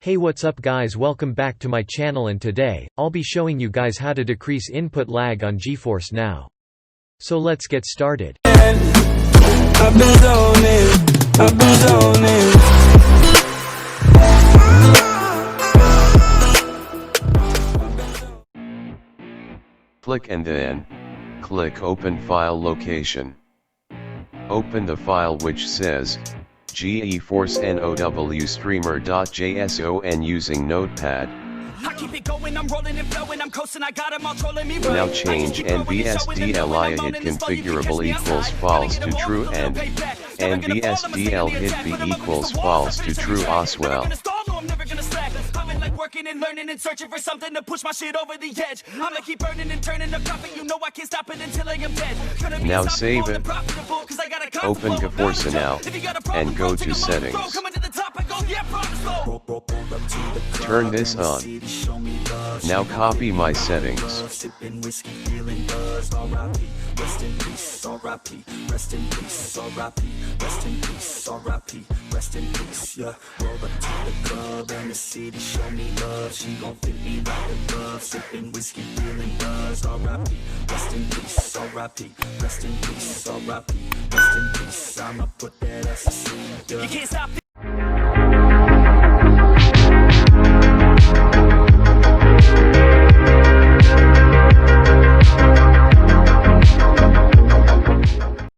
Hey, what's up guys, welcome back to my channel, and today, I'll be showing you guys how to decrease input lag on GeForce Now. So let's get started. Click and then, click Open File Location. Open the file which says, GeForce NOW using Notepad. Now change NVSDL hit configurable equals false to true and NVSDL hit B equals false to true as well. Working and learning and searching for something to push my shit over the edge. I'ma keep burning and turning the profit. You know I can't stop it until I am dead. Now save it. Open GeForce Now and go to settings. Turn this on. Now copy my settings. Rest in peace, R.I.P. Rest in peace, R.I.P. Rest in peace, R.I.P. Rest in peace, yeah. Roll up to the club and the city show me love. She gon' fit me like a glove. Sipping whiskey, feeling buzz. R.I.P. Rest in peace, R.I.P. Rest in peace, R.I.P. Rest in peace. I'ma put that ass to sleep, yeah. You can't stop